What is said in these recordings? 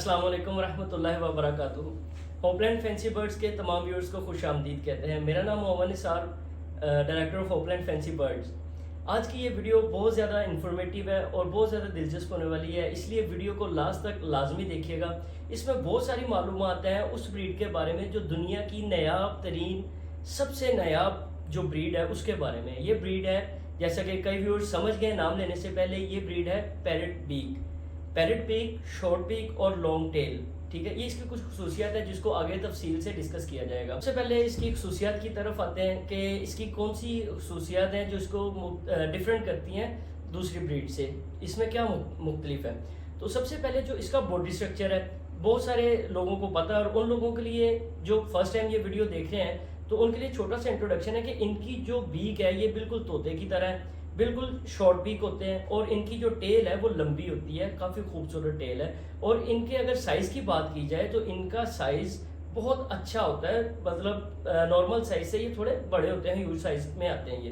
अस्सलाम वालेकुम रहमतुल्लाहि व बरकातुहू। होपलैंड फैंसी बर्ड्स के तमाम व्यूअर्स को खुश आमदीद कहते हैं। मेरा नाम Mohammad Nisar, director of Hopeland fancy birds. आज की ये वीडियो बहुत ज़्यादा इन्फॉर्मेटिव है और बहुत ज़्यादा दिलचस्प होने वाली है, इसलिए वीडियो को लास्ट तक लाजमी देखिएगा। इसमें बहुत सारी मालूमात हैं उस ब्रीड के बारे में जो दुनिया की नायाब तरीन, सबसे नायाब जो ब्रीड है उसके बारे में। ये ब्रीड है, जैसा कि कई व्यूअर्स समझ गए नाम लेने से पहले, ये ब्रीड है parrot beak. Parrot beak, short beak और लॉन्ग टेल। ठीक है, ये इसकी कुछ खसूसियात है जिसको आगे तफसील से डिस्कस किया जाएगा। सबसे पहले इसकी खसूसियात की तरफ आते हैं कि इसकी कौन सी खसूसियात हैं जो इसको डिफरेंट करती हैं दूसरी ब्रीड से, इसमें क्या मुख्तलिफ है। तो सबसे पहले जो इसका बॉडी स्ट्रक्चर है, बहुत सारे लोगों को पता है और उन लोगों के लिए जो फर्स्ट टाइम ये वीडियो देख रहे हैं तो उनके लिए छोटा सा इंट्रोडक्शन है कि इनकी जो बीक है ये बिल्कुल तोते की तरह है, बिल्कुल शॉर्ट बीक होते हैं और इनकी जो टेल है वो लंबी होती है, काफ़ी खूबसूरत टेल है। और इनके अगर साइज़ की बात की जाए तो इनका साइज़ बहुत अच्छा होता है, मतलब नॉर्मल साइज से ये थोड़े बड़े होते हैं, ह्यूज साइज में आते हैं। ये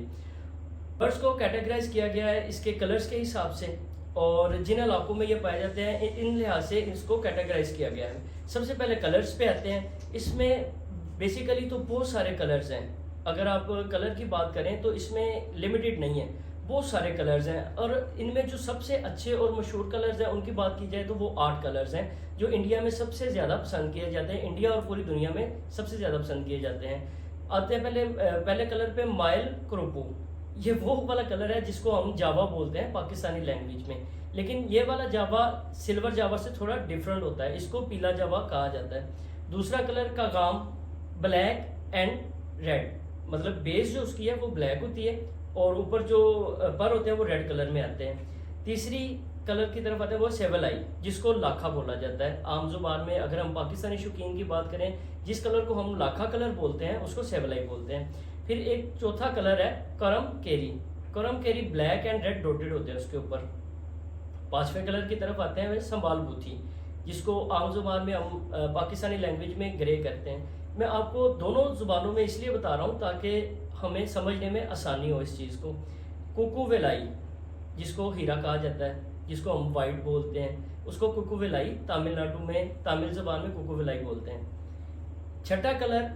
बर्ड्स को कैटेगराइज किया गया है इसके कलर्स के हिसाब से और जिन इलाकों में ये पाए जाते हैं इन लिहाज से इसको कैटेगराइज किया गया है। सबसे पहले कलर्स पे आते हैं। इसमें बेसिकली तो बहुत सारे कलर्स हैं। अगर आप कलर की बात करें तो इसमें लिमिटेड नहीं है, बहुत सारे कलर्स हैं। और इनमें जो सबसे अच्छे और मशहूर कलर्स हैं उनकी बात की जाए तो वो 8 कलर्स हैं जो इंडिया में सबसे ज़्यादा पसंद किए जाते हैं। इंडिया और पूरी दुनिया में सबसे ज़्यादा पसंद किए जाते हैं। आते हैं पहले कलर पे माइल क्रोपो। ये वो वाला कलर है जिसको हम जावा बोलते हैं पाकिस्तानी लैंग्वेज में, लेकिन ये वाला जावा सिल्वर जावा से थोड़ा डिफरेंट होता है, इसको पीला जावा कहा जाता है। दूसरा कलर का गाम ब्लैक एंड रेड, मतलब बेस जो उसकी है वो ब्लैक होती है और ऊपर जो पर होते हैं वो रेड कलर में आते हैं। तीसरी कलर की तरफ आते हैं वो सेवलाई, जिसको लाखा बोला जाता है आम जुबान में। अगर हम पाकिस्तानी शौकीन की बात करें, जिस कलर को हम लाखा कलर बोलते हैं उसको सेवलाई बोलते हैं। फिर एक चौथा कलर है करम केरी। करम केरी ब्लैक एंड रेड डॉटेड होते हैं उसके ऊपर। पांचवें कलर की तरफ आते हैं संबाल बूथी, जिसको आम जुबान में हम पाकिस्तानी लैंग्वेज में ग्रे करते हैं। मैं आपको दोनों जुबानों में इसलिए बता रहा हूँ ताकि हमें समझने में आसानी हो इस चीज़ को। कुकुवेलाई, जिसको हीरा कहा जाता है, जिसको हम वाइट बोलते हैं, उसको कुकुवेलाई तमिलनाडु में, तमिल ज़बान में कुकुवेलाई बोलते हैं। छठा colour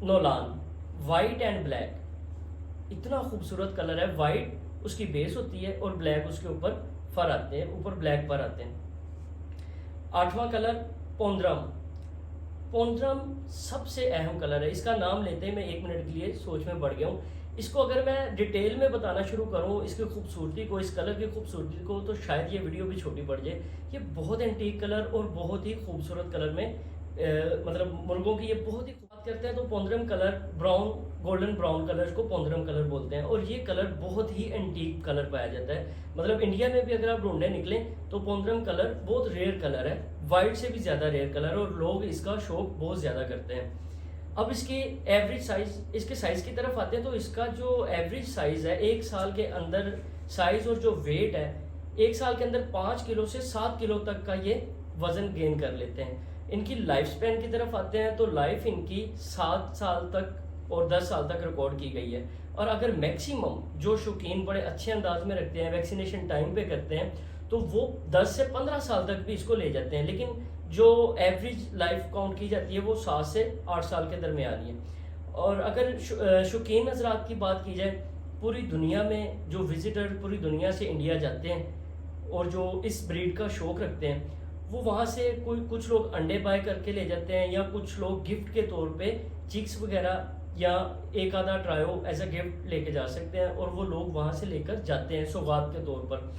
Nolan, white and black. इतना खूबसूरत कलर है, वाइट उसकी बेस होती है और ब्लैक उसके ऊपर फर आते हैं, ऊपर ब्लैक पर आते हैं। आठवां कलर पोंद्रम। पोंद्रम सबसे अहम कलर है, इसका नाम लेते ही मैं 1 मिनट के लिए सोच में बढ़ गया हूँ। इसको अगर मैं डिटेल में बताना शुरू करूँ इसकी खूबसूरती को, इस कलर की खूबसूरती को, तो शायद ये वीडियो भी छोटी पड़ जाए। ये बहुत एंटीक कलर और बहुत ही खूबसूरत कलर में मतलब मुर्गों की ये बहुत ही बात करते हैं तो पोंद्रम colour, brown golden brown colour को पोंद्रम कलर बोलते हैं। और ये कलर बहुत ही एंटीक कलर पाया जाता है, मतलब इंडिया में भी अगर आप ढूंढने निकलें तो पोंद्रम कलर बहुत रेयर कलर है, वाइट से भी ज़्यादा रेयर कलर है और लोग इसका शौक बहुत ज़्यादा करते हैं। अब इसकी एवरेज साइज, इसके साइज़ की तरफ आते हैं तो इसका जो एवरेज साइज़ है 1 साल के अंदर साइज़ और जो वेट है 1 साल के अंदर 5 किलो से 7 किलो तक का ये वज़न गेन कर लेते हैं। इनकी लाइफ स्पैन की तरफ आते हैं तो लाइफ इनकी 7 साल तक और 10 साल तक रिकॉर्ड की गई है। और अगर मैक्सिमम जो शौकीन बड़े अच्छे अंदाज में रखते हैं, वैक्सीनेशन टाइम पे करते हैं, तो वो 10 से 15 साल तक भी इसको ले जाते हैं। लेकिन जो एवरेज लाइफ काउंट की जाती है वो 7 से 8 साल के दरमियान है। और अगर शौकीन हजरात की बात की जाए, पूरी दुनिया में जो विजिटर पूरी दुनिया से इंडिया जाते हैं और जो इस ब्रीड का शौक़ रखते हैं, वो वहाँ से कुछ लोग अंडे बाय करके ले जाते हैं या कुछ लोग गिफ्ट के तौर पे चिक्स वगैरह या एक आधा ट्रायो एज अ गिफ्ट लेके जा सकते हैं और वो लोग वहाँ से लेकर जाते हैं सौगात के तौर पर।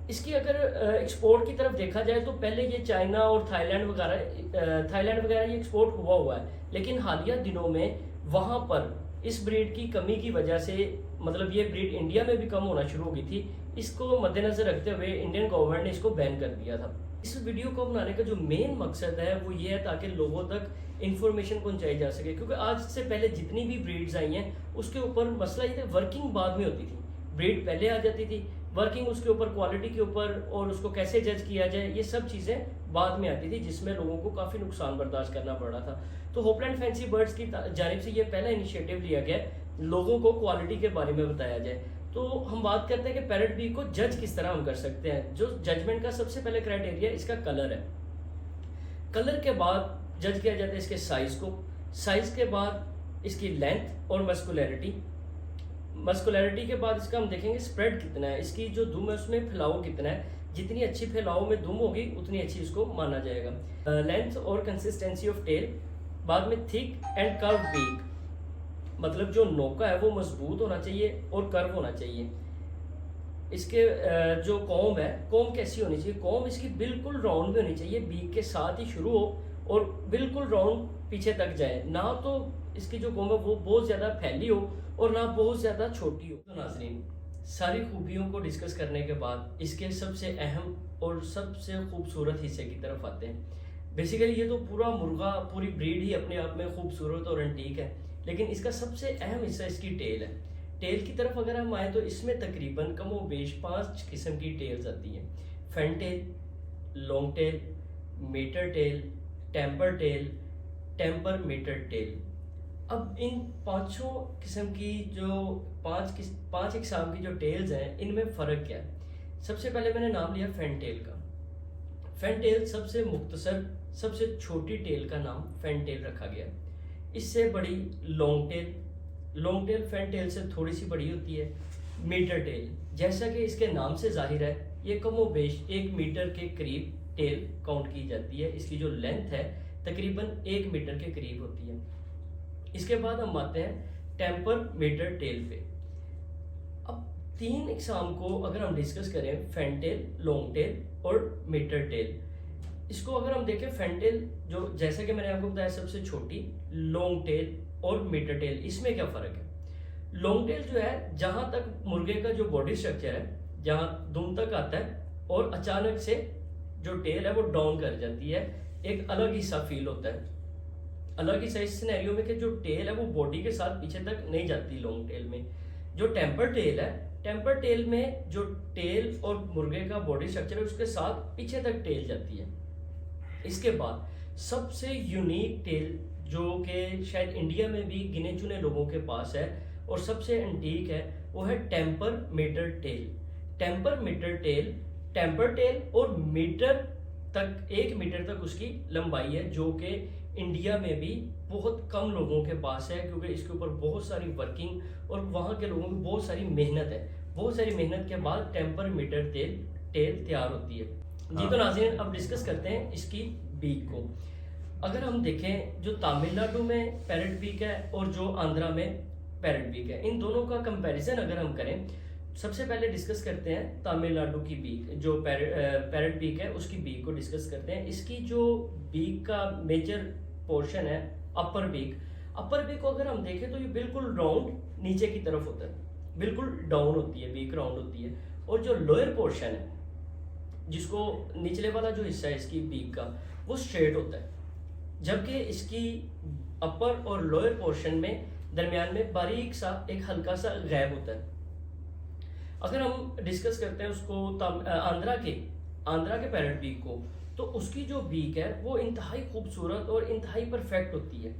इसकी अगर एक्सपोर्ट की तरफ देखा जाए तो पहले ये चाइना और थाईलैंड वगैरह ये एक्सपोर्ट हुआ है, लेकिन हालिया दिनों में वहाँ पर इस ब्रीड की कमी की वजह से, मतलब ये ब्रीड इंडिया में भी कम होना शुरू हो गई थी, इसको मद्देनजर रखते हुए इंडियन गवर्नमेंट ने इसको बैन कर दिया था। इस वीडियो को बनाने का जो मेन मकसद है वो ये है ताकि लोगों तक इन्फॉर्मेशन पहुंचाई जा सके, क्योंकि आज से पहले जितनी भी ब्रीड्स आई हैं उसके ऊपर मसला ये था, वर्किंग बाद में होती थी, ब्रीड पहले आ जाती थी, वर्किंग उसके ऊपर, क्वालिटी के ऊपर और उसको कैसे जज किया जाए ये सब चीज़ें बाद में आती थी, जिसमें लोगों को काफ़ी नुकसान बर्दाश्त करना पड़ रहा था। तो होपलैंड फैंसी बर्ड्स की जानिब से ये पहला इनिशिएटिव लिया गया, लोगों को क्वालिटी के बारे में बताया जाए। तो हम बात करते हैं कि पैरेट बीक को जज किस तरह हम कर सकते हैं। जो जजमेंट का सबसे पहले क्राइटेरिया इसका कलर है। कलर के बाद जज किया जाता है इसके साइज़ को, साइज़ के बाद इसकी लेंथ और मस्कुलैरिटी, मस्कुलैरिटी के बाद इसका हम देखेंगे स्प्रेड कितना है, इसकी जो दुम है उसमें फैलाव कितना है, जितनी अच्छी फैलाव में दुम होगी उतनी अच्छी इसको माना जाएगा। लेंथ और कंसिस्टेंसी ऑफ टेल, बाद में थिक एंड कर्व बीक, मतलब जो नोका है वो मजबूत होना चाहिए और कर्व होना चाहिए। इसके जो कॉम है, कॉम कैसी होनी चाहिए, कॉम इसकी बिल्कुल राउंड में होनी चाहिए, बीक के साथ ही शुरू हो और बिल्कुल राउंड पीछे तक जाए, ना तो इसकी जो कॉम है वो बहुत ज़्यादा फैली हो और ना बहुत ज़्यादा छोटी हो। तो नाज़रीन, सारी खूबियों को डिस्कस करने के बाद इसके सबसे अहम और सबसे खूबसूरत हिस्से की तरफ आते हैं। बेसिकली ये तो पूरा मुर्गा, पूरी ब्रीड ही अपने आप में खूबसूरत और एंटीक है, लेकिन इसका सबसे अहम हिस्सा इसकी टेल है। टेल की तरफ अगर हम आए तो इसमें तकरीबन कम व बेश 5 किस्म की टेल्स आती हैं। Fan tail, long tail, meter tail, temper tail, temper meter tail. अब इन पांचों किस्म की जो पांच इकसाम की जो टेल्स हैं, इनमें फ़र्क क्या है। सबसे पहले मैंने नाम लिया फैन टेल का। फैन टेल सबसे मुख्तसर, सबसे छोटी टेल का नाम फैन टेल रखा गया। इससे बड़ी long tail, long tail fan tail से थोड़ी सी बड़ी होती है। मीटर टेल, जैसा कि इसके नाम से जाहिर है, ये कम व बेश 1 मीटर के करीब टेल काउंट की जाती है। इसकी जो लेंथ है तकरीबन 1 मीटर के करीब होती है। इसके बाद हम आते हैं टेम्पर मीटर टेल पे। अब 3 इकसाम को अगर हम डिस्कस करें, फैन टेल, लॉन्ग टेल और मीटर टेल, इसको अगर हम देखें, फैन टेल जो जैसा कि मैंने आपको बताया सबसे छोटी, लॉन्ग टेल और मीटर टेल, इसमें क्या फ़र्क है। लॉन्ग टेल जो है, जहाँ तक मुर्गे का जो बॉडी स्ट्रक्चर है, जहाँ दुम तक आता है और अचानक से जो टेल है वो डाउन कर जाती है, एक अलग ही सा फील होता है। अलग ही सा इस सिनेरियो में कि जो टेल है वो बॉडी के साथ पीछे तक नहीं जाती लॉन्ग टेल में। जो टेम्पर टेल है, टेम्पर टेल में जो टेल और मुर्गे का बॉडी स्ट्रक्चर है उसके साथ पीछे तक टेल जाती है। इसके बाद सबसे यूनिक टेल जो कि शायद इंडिया में भी गिने चुने लोगों के पास है और सबसे एंटीक है, वो है temper meter tail. Temper meter tail, temper tail और मीटर तक, 1 मीटर तक उसकी लंबाई है, जो कि इंडिया में भी बहुत कम लोगों के पास है, क्योंकि इसके ऊपर बहुत सारी वर्किंग और वहाँ के लोगों की बहुत सारी मेहनत है। बहुत सारी मेहनत के बाद टेम्पर मीटर टेल तैयार होती है। जी तो नाज़रीन, अब डिस्कस करते हैं इसकी बीक को। अगर हम देखें, जो तमिलनाडु में पैरेट बीक है और जो आंध्रा में पैरेट बीक है, इन दोनों का कंपैरिजन अगर हम करें, सबसे पहले डिस्कस करते हैं तमिलनाडु की बीक, जो पैरेट बीक है उसकी बीक को डिस्कस करते हैं। इसकी जो बीक का मेजर पोर्शन है अपर बीक, अपर बीक को अगर हम देखें तो ये बिल्कुल राउंड नीचे की तरफ होता है, बिल्कुल डाउन होती है, बीक राउंड होती है। और जो लोअर पोर्शन है, जिसको निचले वाला जो हिस्सा है इसकी बीक का, वो स्ट्रेट होता है, जबकि इसकी अपर और लोअर पोर्शन में दरमियान में बारीक सा एक हल्का सा गैप होता है। अगर हम डिस्कस करते हैं उसको आंध्रा के पैरेट बीक को, तो उसकी जो बीक है वो इंतहाई खूबसूरत और इंतहाई परफेक्ट होती है।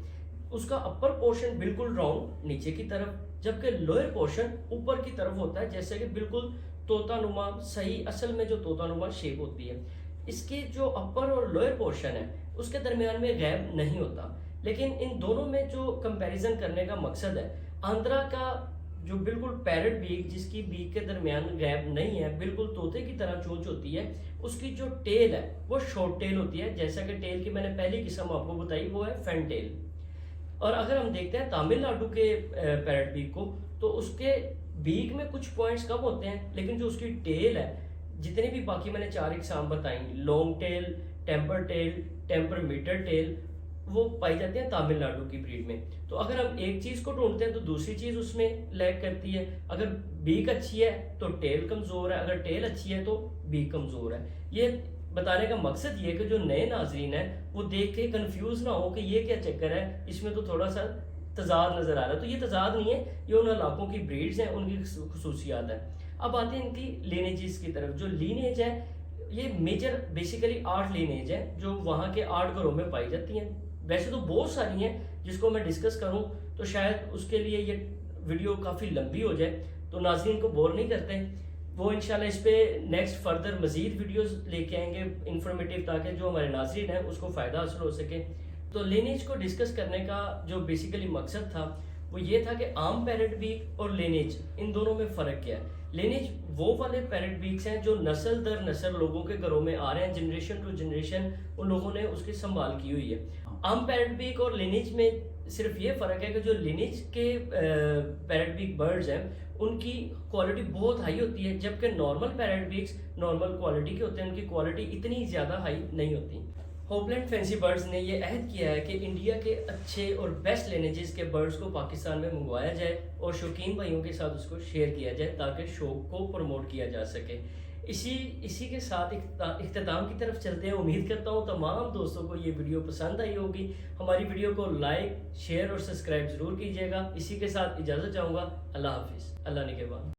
उसका अपर पोर्शन बिल्कुल राउंड नीचे की तरफ, जबकि लोअर पोर्शन ऊपर की तरफ होता है, जैसे कि बिल्कुल तोतानुमा, सही असल में जो तोतानुमा शेप होती है। इसके जो अपर और लोअर पोर्शन है उसके दरमियान में गैप नहीं होता। लेकिन इन दोनों में जो कंपैरिजन करने का मकसद है, आंध्रा का जो बिल्कुल पैरेट बीक, जिसकी बीक के दरमियान गैप नहीं है, बिल्कुल तोते की तरह चोंच होती है, उसकी जो टेल है वो शॉर्ट टेल होती है। जैसा कि टेल की मैंने पहली किस्म आपको बताई, वो है फैन टेल। और अगर हम देखते हैं तमिलनाडु के पैरेट बीक को, तो उसके बीक में कुछ पॉइंट्स कम होते हैं, लेकिन जो उसकी टेल है, जितनी भी बाकी मैंने 4 इकसाम बताई, long tail, temper tail, temper meter tail, वो पाई जाती है तमिलनाडु की ब्रीड में। तो अगर हम एक चीज़ को ढूंढते हैं तो दूसरी चीज़ उसमें लैग करती है। अगर बीक अच्छी है तो टेल कमज़ोर है, अगर टेल अच्छी है तो बीक कमज़ोर है। ये बताने का मकसद ये है कि जो नए नाजरीन हैं वो देख के कंफ्यूज ना हो कि ये क्या चक्कर है, इसमें तो थोड़ा सा तजाद नज़र आ रहा है। तो ये तजाद नहीं है, ये उन इलाकों की ब्रीड्स हैं, उनकी खसूसियात है। अब आते हैं इनकी लीनेजेस की तरफ। जो लीनेज है, ये मेजर बेसिकली 8 लीनेज है जो वहाँ के 8 घरों में पाई जाती हैं। वैसे तो बहुत सारी हैं, जिसको मैं डिस्कस करूं तो शायद उसके लिए ये वीडियो काफ़ी लंबी हो जाए, तो नाज़रीन को बोर नहीं करते। वो इंशाल्लाह इस पे नेक्स्ट फर्दर मज़ीद वीडियोस लेके आएंगे इंफॉर्मेटिव, ताकि जो हमारे नाज़रीन हैं उसको फ़ायदा हासिल हो सके। तो लिनेज को डिस्कस करने का जो बेसिकली मकसद था वो ये था कि आम पैरेट बीक और लिनेज, इन दोनों में फ़र्क क्या है। लिनेज वो वाले पैरेट बीक्स हैं जो नस्ल दर नस्ल लोगों के घरों में आ रहे हैं, जनरेशन टू जनरेशन उन लोगों ने उसकी संभाल की हुई है। आम पैरेट बीक और लिनेज में सिर्फ ये फ़र्क है कि जो लिनेज के पैरेट बीक बर्ड्स हैं उनकी क्वालिटी बहुत हाई होती है, जबकि normal parrot beaks normal quality के होते हैं, उनकी क्वालिटी इतनी ज़्यादा हाई नहीं होती। होपलैंड फैंसी बर्ड्स ने ये अहद किया है कि इंडिया के अच्छे और बेस्ट लिनेजेस के बर्ड्स को पाकिस्तान में मंगवाया जाए और शौकीन भाइयों के साथ उसको शेयर किया जाए ताकि शौक को प्रमोट किया जा सके। इसी के साथ इख्तिताम की तरफ चलते हैं। उम्मीद करता हूँ तमाम दोस्तों को ये वीडियो पसंद आई होगी। हमारी वीडियो को लाइक, शेयर और सब्सक्राइब ज़रूर कीजिएगा। इसी के साथ इजाज़त चाहूँगा। अल्लाह हाफिज़। अल्लाह निगहबान।